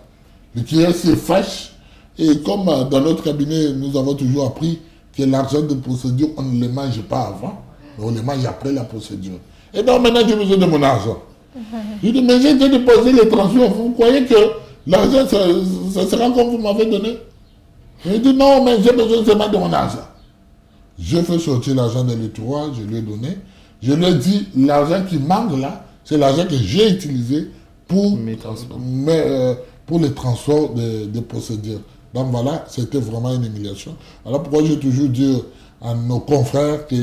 Le client se fâche. Et comme dans notre cabinet, nous avons toujours appris que l'argent de procédure, on ne le mange pas avant, mais on le mange après la procédure. Et donc maintenant, j'ai besoin de mon argent. Je dis, mais j'ai déposé les transferts. Vous croyez que l'argent, ça sera comme vous m'avez donné? Il dit, non, mais j'ai besoin seulement de mon argent. Je fais sortir l'argent de l'étoile, je lui ai donné. Je lui ai dit, l'argent qui manque là, c'est l'argent que j'ai utilisé pour les transports de procédures. Donc voilà, c'était vraiment une humiliation. Alors pourquoi j'ai toujours dit à nos confrères que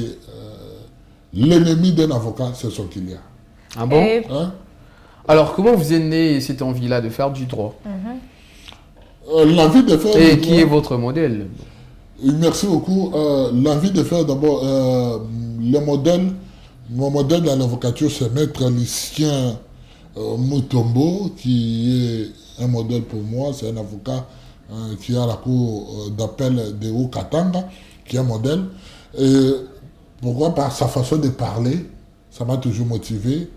l'ennemi d'un avocat, c'est son client. Ah bon? Hein? Alors comment vous est née cette envie-là de faire du droit? L'envie de faire Et qui est votre modèle? Merci beaucoup. L'envie de faire d'abord mon modèle dans l'avocature, c'est Maître Lucien Mutombo, qui est un modèle pour moi. C'est un avocat qui est à la cour d'appel de Haut-Katanga, qui est un modèle. Et pourquoi? Par sa façon de parler, ça m'a toujours motivé.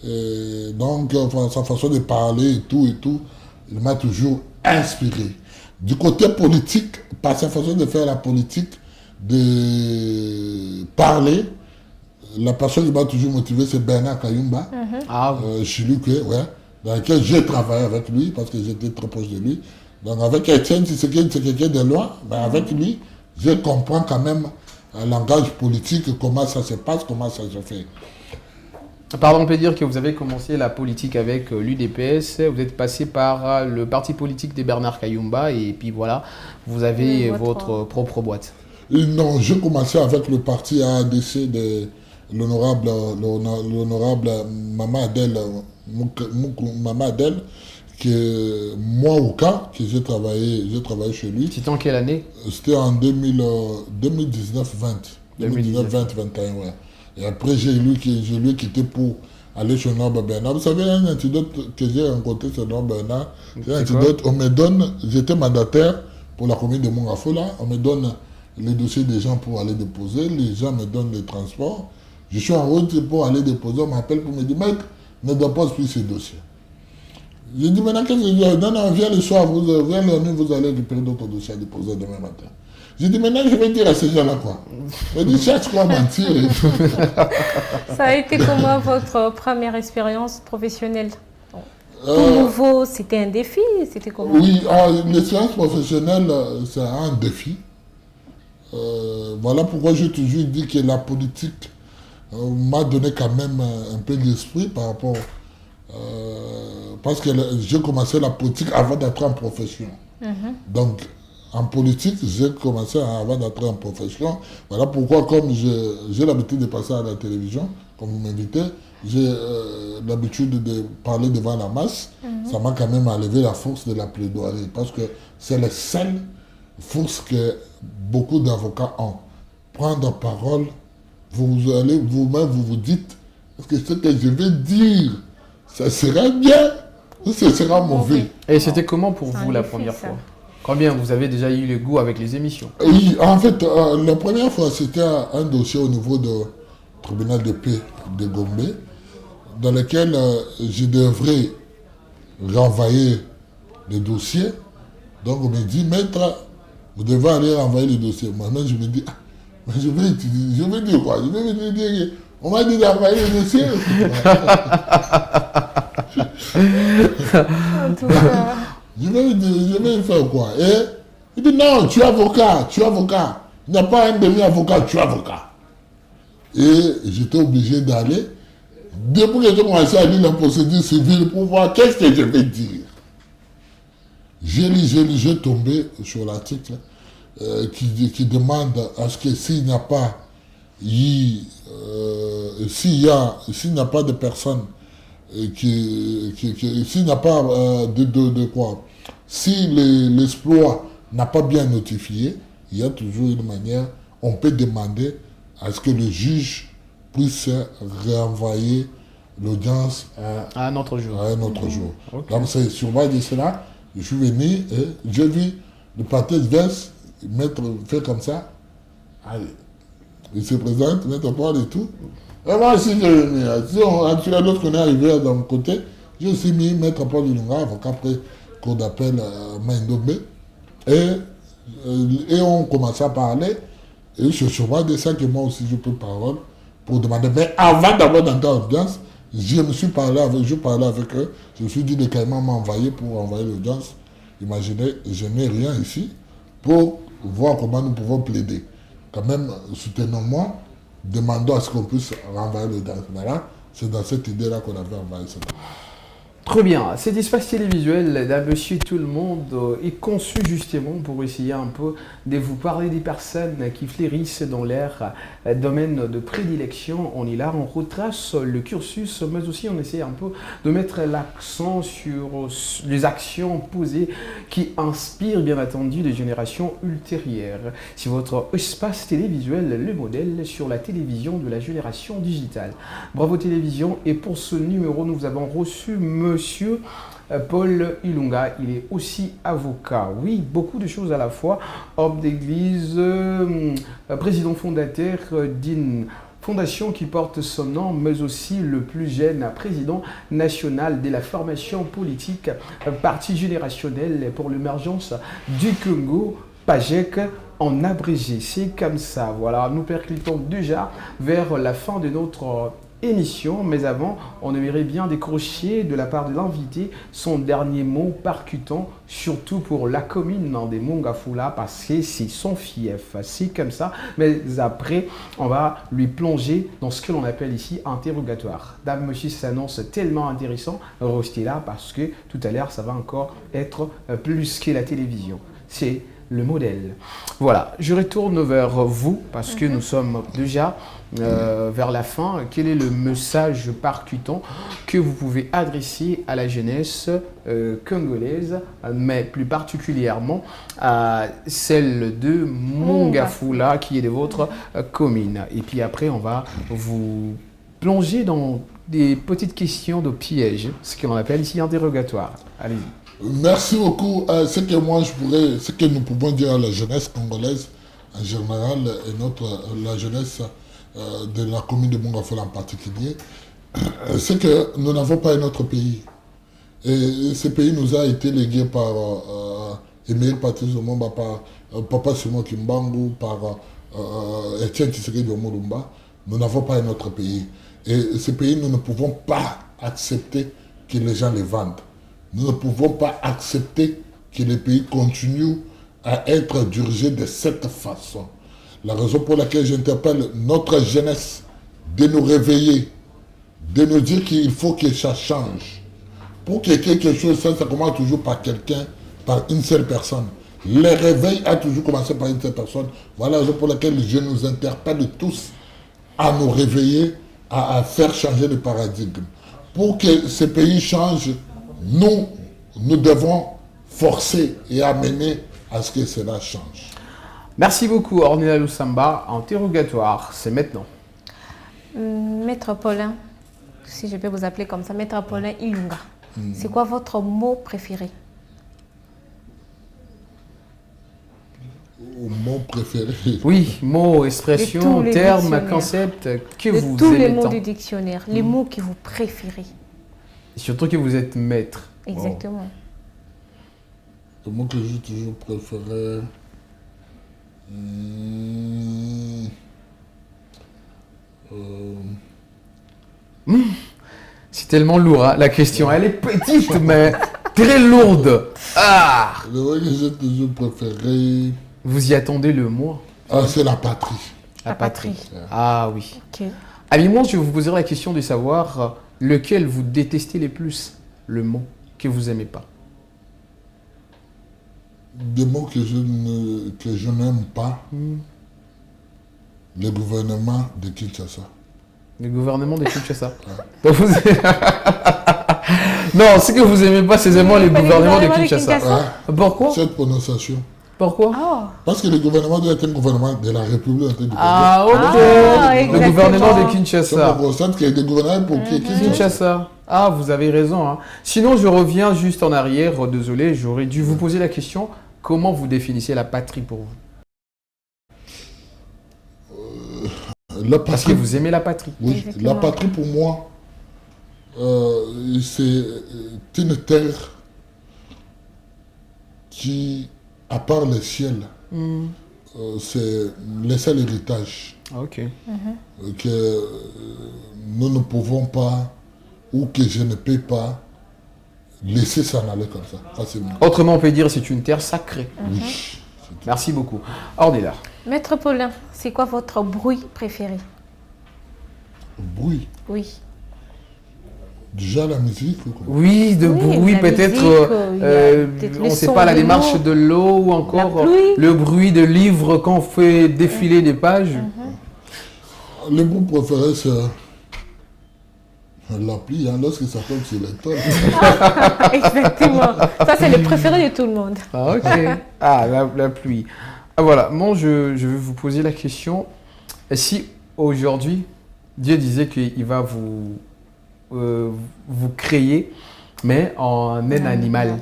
Et donc, sa façon de parler et tout, il m'a toujours inspiré. Du côté politique, par sa façon de faire la politique, de parler, la personne qui m'a toujours motivé, c'est Bernard Kayumba, dans lequel j'ai travaillé avec lui, parce que j'étais très proche de lui. Donc avec Etienne, si c'est quelqu'un de loin, mais avec lui, je comprends quand même un langage politique, comment ça se passe, comment ça se fait. Pardon, on peut dire que vous avez commencé la politique avec l'UDPS, vous êtes passé par le parti politique de Bernard Kayumba et puis voilà, vous avez votre propre boîte. Non, j'ai commencé avec le parti AADC de l'honorable Maman Adèle, qui est moi au cas, que j'ai travaillé chez lui. C'était en quelle année? C'était en 2019-20. 2019-20-21, ouais. Et après, je lui ai quitté pour aller chez Norbert Bernard. Vous savez, un antidote que j'ai rencontré chez Norbert Bernard, c'est un antidote, j'étais mandataire pour la commune de Mongafola, on me donne les dossiers des gens pour aller déposer, les gens me donnent les transports. Je suis en route pour aller déposer, on m'appelle pour me dire, mec, ne dépose plus ces dossiers. J'ai dit, maintenant, qu'est-ce que je dis? Non, viens le soir, viens la nuit, vous allez récupérer d'autres dossiers à déposer demain matin. J'ai dit, maintenant, je vais dire à ces gens-là quoi. Je dis, cherche quoi mentir. Ça a été comment votre première expérience professionnelle? Pour nouveau, c'était un défi, c'était comment? Oui, l'expérience professionnelle, c'est un défi. Voilà pourquoi j'ai toujours dit que la politique m'a donné quand même un peu d'esprit par rapport... parce que j'ai commencé la politique avant d'entrer en profession. Donc, en politique, j'ai commencé avant d'entrer en profession. Voilà pourquoi, comme j'ai l'habitude de passer à la télévision, comme vous m'invitez, j'ai l'habitude de parler devant la masse. Ça m'a quand même enlevé la force de la plaidoirie. Parce que c'est la seule force que beaucoup d'avocats ont. Prendre parole, vous allez vous-même, vous dites, est-ce que ce que je vais dire, ça sera bien ou ce sera mauvais? Et c'était comment pour vous la première fois? Combien vous avez déjà eu le goût avec les émissions? Oui, en fait, la première fois, c'était un dossier au niveau du tribunal de paix de Gombe, dans lequel je devrais renvoyer le dossier. Donc, on me dit, maître, vous devez aller renvoyer le dossier. Moi-même, je me dis, je vais dire quoi? Je vais dire, on m'a dit d'envoyer le dossier. En tout cas... Je vais faire quoi? Et il dit non, tu es avocat. Il n'y a pas un demi-avocat, tu es avocat. Et j'étais obligé d'aller. Depuis que j'ai commencé à lire la procédure civile pour voir qu'est-ce que je vais dire. J'ai tombé sur l'article qui demande à ce que s'il n'y a pas s'il n'y a pas de personnes s'il n'y a pas de quoi, si l'exploit n'a pas bien notifié, il y a toujours une manière, on peut demander à ce que le juge puisse renvoyer l'audience à un autre jour. Okay. Donc c'est sur base de cela, je suis venu et j'ai vu le parti adverse faire comme ça. Allez, il se présente, mettre Paul et tout. Et moi aussi, l'autre qu'on est arrivé dans mon côté, j'ai aussi mis Maître Paul Ilunga, avocat après cour d'appel Maïndombe. Et on commence à parler. Et je suis de ça que moi aussi je peux parole pour demander. Mais avant d'abord d'entrer en audience, je parlais avec eux. Je me suis dit, le caïman m'a envoyé pour envoyer l'audience. Imaginez, je n'ai rien ici pour voir comment nous pouvons plaider. Quand même, soutenons-moi. Demandons à ce qu'on puisse renvoyer le date. Voilà, c'est dans cette idée-là qu'on avait envoyé ça. Très bien. Cet espace télévisuel d'un monsieur tout le monde est conçu justement pour essayer un peu de vous parler des personnes qui fleurissent dans leur domaine de prédilection. On est là, on retrace le cursus, mais aussi on essaie un peu de mettre l'accent sur les actions posées qui inspirent bien entendu les générations ultérieures. C'est votre espace télévisuel, le modèle sur la télévision de la génération digitale. Bravo Télévision. Et pour ce numéro, nous avons reçu Monsieur Paul Ilunga, il est aussi avocat. Oui, beaucoup de choses à la fois. Homme d'église, président fondateur d'une fondation qui porte son nom, mais aussi le plus jeune président national de la formation politique, parti générationnel pour l'émergence du Congo, PAGEC en abrégé. C'est comme ça. Voilà, nous percutons déjà vers la fin de notre émission, mais avant, on aimerait bien décrocher de la part de l'invité son dernier mot percutant, surtout pour la commune des Mongafula, parce que c'est son fief, c'est comme ça. Mais après, on va lui plonger dans ce que l'on appelle ici interrogatoire. Dame, monsieur, ça s'annonce tellement intéressant, restez là parce que tout à l'heure, ça va encore être plus que la télévision. C'est le modèle. Voilà, je retourne vers vous parce que nous sommes déjà vers la fin. Quel est le message percutant que vous pouvez adresser à la jeunesse congolaise, mais plus particulièrement à celle de Mongafula qui est de votre commune? Et puis après, on va vous plonger dans des petites questions de piège, ce qu'on appelle ici interrogatoire. Allez-y. Merci beaucoup. Ce que nous pouvons dire à la jeunesse congolaise en général et la jeunesse de la commune de Mongafula en particulier, c'est que nous n'avons pas un autre pays. Et ce pays nous a été légué par Emile Patrice Lumumba, par Papa Simon Kimbangu, par Etienne Tshisekedi Omolumba. Nous n'avons pas un autre pays. Et ce pays, nous ne pouvons pas accepter que les gens les vendent. Nous ne pouvons pas accepter que le pays continue à être dirigé de cette façon. La raison pour laquelle j'interpelle notre jeunesse de nous réveiller, de nous dire qu'il faut que ça change. Pour que quelque chose change, ça commence toujours par quelqu'un, par une seule personne. Le réveil a toujours commencé par une seule personne. Voilà la raison pour laquelle je nous interpelle tous à nous réveiller, à faire changer le paradigme. Pour que ce pays change, nous devons forcer et amener à ce que cela change. Merci beaucoup, Ornella Lusamba. Interrogatoire, c'est maintenant. Maître Paulin, si je peux vous appeler comme ça, Maître Paulin Ilunga, c'est quoi votre mot préféré? Mot préféré. Oui, mots, expressions, termes, concepts que vous tous aimez les mots tant. du dictionnaire, les mots que vous préférez. Et surtout que vous êtes maître. Exactement. Le mot que j'ai toujours préféré. C'est tellement lourd, hein, la question. Elle est petite, mais très lourde. Ah, Le mot que j'ai toujours préféré. vous y attendez le mot? C'est la patrie. La patrie. patrie. Ah oui. Ok. Ami, moi, je vous poserai la question de savoir lequel vous détestez le plus, le mot que vous aimez pas. Des mots que je n'aime pas. Le gouvernement de Kinshasa. Le gouvernement de Kinshasa. Donc vous- Non, ce que vous aimez pas, c'est seulement le Pas le gouvernement de gouvernement de Kinshasa. Kinshasa. Pourquoi? Cette prononciation. Pourquoi? Oh, Parce que le gouvernement doit être un gouvernement de la République du Congo. Ah, ok. Ah, Le exactement. gouvernement de Je me Kinshasa. constate qu'il y a des gouvernements pour qui Kinshasa. Ah, vous avez raison, hein. Sinon, je reviens juste en arrière. Désolé, j'aurais dû vous poser la question. Comment vous définissez la patrie pour vous? La Parce que patrie, vous aimez la patrie. oui, Exactement. la patrie pour moi, c'est une terre qui, à part le ciel, c'est le seul héritage Ah, ok. que nous ne pouvons pas, ou que je ne peux pas, laisser s'en aller comme ça, facilement. Autrement, on peut dire que c'est une terre sacrée. Oui. Merci beaucoup. Ornella. Maître Paulin, c'est quoi votre bruit préféré? Bruit. Oui. Déjà la musique ou quoi? Oui, de Oui, bruit, la peut-être, musique, il y a peut-être on le ne sait son pas, la de démarche l'eau, de l'eau ou encore la pluie. le bruit de livres qu'on fait défiler des pages. Le bruit préféré, c'est la pluie, hein, lorsque ça tombe sur les toits. Exactement. Ça, c'est le préféré de tout le monde. Ah, ok. Ah, la pluie. Ah, voilà, moi, je vais vous poser la question. Si aujourd'hui, Dieu disait qu'il va vous créer, mais en un animal.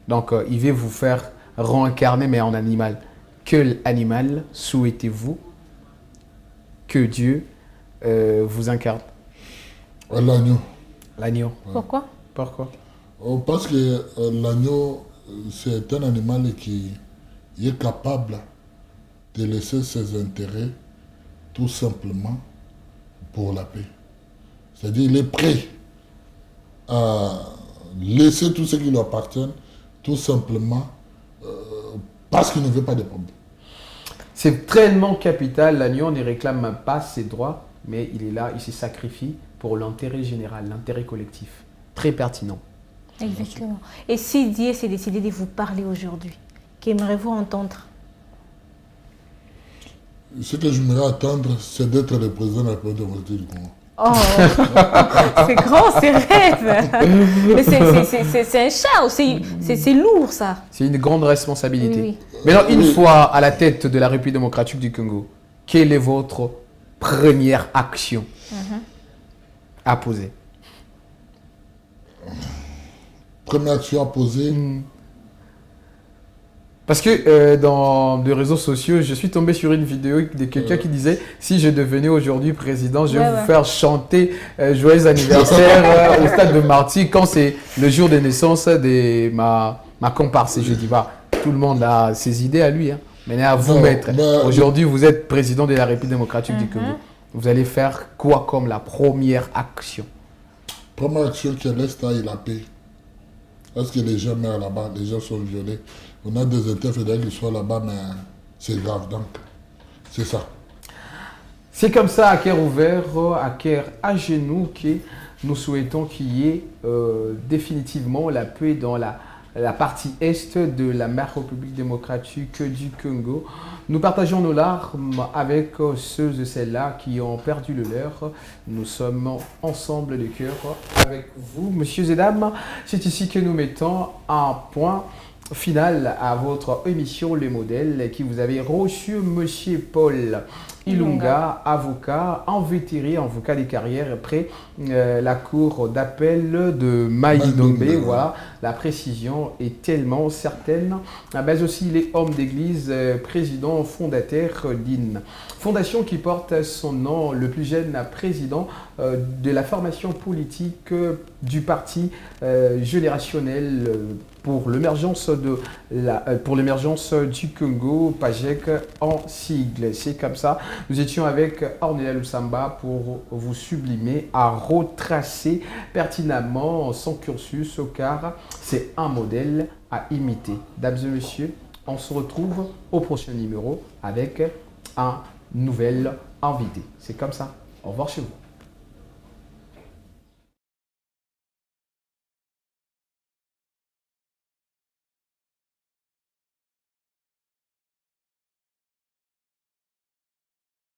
Donc, il va vous faire réincarner, mais en animal. Quel animal souhaitez-vous que Dieu vous incarne? L'agneau. L'agneau. Pourquoi? Pourquoi? Parce que l'agneau, c'est un animal qui est capable de laisser ses intérêts tout simplement pour la paix. C'est-à-dire il est prêt à laisser tout ce qui lui appartient tout simplement parce qu'il ne veut pas de problème. C'est tellement capital, l'agneau ne réclame pas ses droits, mais il est là, il se sacrifie pour l'intérêt général, l'intérêt collectif. Très pertinent. Exactement. Et si Dieu s'est décidé de vous parler aujourd'hui, qu'aimerez-vous entendre? Ce que je voudrais attendre, c'est d'être le président de la République du Congo. Oh, c'est grand, c'est rêve. Mais c'est un chat aussi, c'est lourd ça. C'est une grande responsabilité. Oui, Maintenant, une fois à la tête de la République démocratique du Congo, quelle est votre première action à poser? Première action à poser, Parce que dans les réseaux sociaux, je suis tombé sur une vidéo de quelqu'un qui disait « Si je devenais aujourd'hui président, je vais vous faire chanter joyeux anniversaire au stade de Marty quand c'est le jour de naissance de ma comparse. » Et je dis bah, tout le monde a ses idées à lui. Hein. Maintenant, à vous, maître. Aujourd'hui, vous êtes président de la République démocratique du Congo. Vous allez faire quoi comme la première action? première action qui laisse taille la paix. Est-ce que les gens meurent là-bas, les gens sont violés? On a des interfédérés qui sont là-bas, mais c'est grave. Donc, c'est ça. C'est comme ça, à cœur ouvert, à cœur à genoux, que nous souhaitons qu'il y ait définitivement la paix dans la partie est de la mère République démocratique du Congo. Nous partageons nos larmes avec ceux et celles-là qui ont perdu le leur. Nous sommes ensemble de cœur avec vous, messieurs et dames. C'est ici que nous mettons un point final à votre émission Le Modèle qui vous avez reçu monsieur Paul Ilunga, avocat invétéré, avocat des carrières après la cour d'appel de Maïdombe. Voilà, la précision est tellement certaine. Mais aussi il est homme d'église, président fondateur d'une fondation qui porte son nom, le plus jeune président de la formation politique du parti générationnel pour l'émergence du Congo, PAGEC en sigle. C'est comme ça. Nous étions avec Ornella Lusamba pour vous sublimer à retracer pertinemment son cursus, car c'est un modèle à imiter. Dames et messieurs, on se retrouve au prochain numéro avec un nouvel invité. C'est comme ça. Au revoir chez vous.